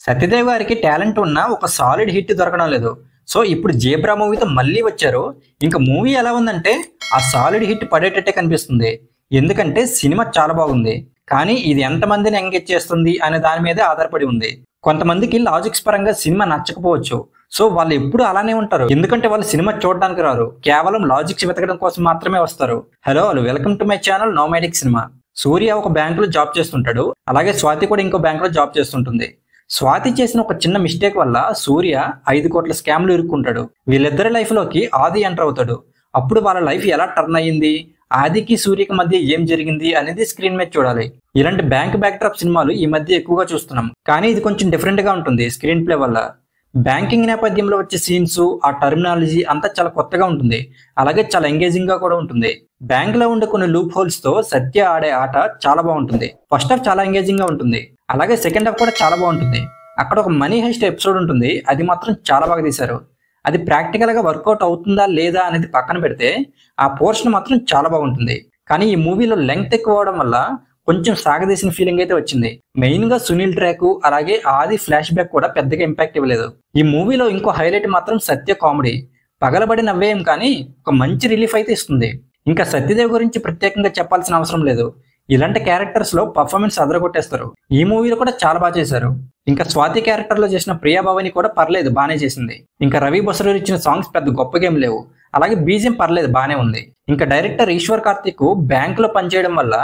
సత్యదేవ్ గారికి టాలెంట్ ఉన్న ఒక సాలిడ్ హిట్ దొరకడం లేదు. సో ఇప్పుడు జేబ్రా మూవీతో మళ్ళీ వచ్చారు. ఇంకా మూవీ ఎలా ఉందంటే ఆ సాలిడ్ హిట్ పడేటట్టే కనిపిస్తుంది. ఎందుకంటే సినిమా చాలా బాగుంది. కానీ ఇది ఎంతమందిని ఎంగేజ్ చేస్తుంది అనే దాని మీదే ఆధారపడి ఉంది. కొంతమందికి లాజిక్స్ పరంగా సినిమా నచ్చకపోవచ్చు. సో వాళ్ళు ఎప్పుడు అలానే ఉంటారు. ఎందుకంటే వాళ్ళు సినిమా చూడడానికి రారు, కేవలం లాజిక్స్ వెతకడం కోసం మాత్రమే వస్తారు. Hello welcome to my channel nomadic cinema. Surya ఒక బ్యాంకులో జాబ్ చేస్తుంటాడు. అలాగే స్వాతి కూడా ఇంకో బ్యాంకులో జాబ్ చేస్తుంటుంది. స్వాతి చేసిన ఒక చిన్న మిస్టేక్ వల్ల సూర్య 5 కోట్ల స్కామ్లు ఇరుక్కుంటాడు. వీళ్ళిద్దరి లైఫ్ లోకి ఆది ఎంటర్ అవుతాడు. అప్పుడు వాళ్ళ లైఫ్ ఎలా టర్న్ అయ్యింది, ఆదికి సూర్యకి మధ్య ఏం జరిగింది అనేది స్క్రీన్ మీద చూడాలి. ఇలాంటి బ్యాంక్ బ్యాక్డ్రాప్ సినిమాలు ఈ మధ్య ఎక్కువగా చూస్తున్నాం. కానీ ఇది కొంచెం డిఫరెంట్ గా ఉంటుంది స్క్రీన్ ప్లే వల్ల. బ్యాంకింగ్ నేపథ్యంలో వచ్చే సీన్స్, ఆ టర్మినాలజీ అంతా చాలా కొత్తగా ఉంటుంది. అలాగే చాలా ఎంగేజింగ్ గా కూడా ఉంటుంది. బ్యాంక్ లో ఉండే కొన్ని లూప్ హోల్స్ తో సత్య ఆడే ఆట చాలా బాగుంటుంది. ఫస్ట్ హాఫ్ చాలా ఎంగేజింగ్ గా ఉంటుంది. అలాగే సెకండ్ హాఫ్ కూడా చాలా బాగుంటుంది. అక్కడ ఒక మనీ హెస్ట్ ఎపిసోడ్ ఉంటుంది. అది మాత్రం చాలా బాగా తీశారు. అది ప్రాక్టికల్ గా వర్కౌట్ అవుతుందా లేదా అనేది పక్కన పెడితే ఆ పోర్షన్ మాత్రం చాలా బాగుంటుంది. కానీ ఈ మూవీలో లెంగ్త్ ఎక్కువ అవడం వల్ల కొంచెం సాగదీసిన ఫీలింగ్ అయితే వచ్చింది. మెయిన్ గా సునీల్ ట్రాక్, అలాగే ఆది ఫ్లాష్ బ్యాక్ కూడా పెద్దగా ఇంపాక్ట్ ఇవ్వలేదు. ఈ మూవీలో ఇంకో హైలైట్ మాత్రం సత్య కామెడీ. పగలబడి నవ్వేయం కానీ ఒక మంచి రిలీఫ్ అయితే ఇస్తుంది. ఇంకా సత్యదేవ్ గురించి ప్రత్యేకంగా చెప్పాల్సిన అవసరం లేదు. ఇలాంటి క్యారెక్టర్స్ లో పర్ఫార్మెన్స్ అదరగొట్టేస్తారు. ఈ మూవీలో కూడా చాలా బాగా చేశారు. ఇంకా స్వాతి క్యారెక్టర్ లో చేసిన ప్రియా భవాని కూడా పర్లేదు, బానే చేసింది. ఇంకా రవి బసరూర్ ఇచ్చిన సాంగ్స్ పెద్ద గొప్పగా ఏం లేవు. అలాగే బీజియం పర్లేదు, బానే ఉంది. ఇంకా డైరెక్టర్ ఈశ్వర్ కార్తిక్ బ్యాంక్ లో పనిచేయడం వల్ల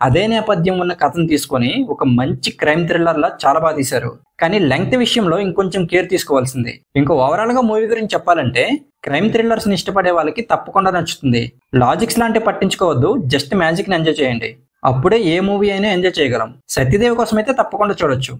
అదే నేపథ్యం ఉన్న కథను తీసుకొని ఒక మంచి క్రైమ్ థ్రిల్లర్ లా చాలా బాగా తీశారు. కానీ లెంగ్త్ విషయంలో ఇంకొంచెం కేర్ తీసుకోవాల్సింది. ఇంకా ఓవరాల్ గా మూవీ గురించి చెప్పాలంటే క్రైమ్ థ్రిల్లర్స్ ని ఇష్టపడే వాళ్ళకి తప్పకుండా నచ్చుతుంది. లాజిక్స్ లాంటివి పట్టించుకోవద్దు, జస్ట్ మ్యాజిక్ ని ఎంజాయ్ చేయండి. అప్పుడే ఏ మూవీ అయినా ఎంజాయ్ చేయగలం. సత్యదేవ్ కోసం అయితే తప్పకుండా చూడొచ్చు.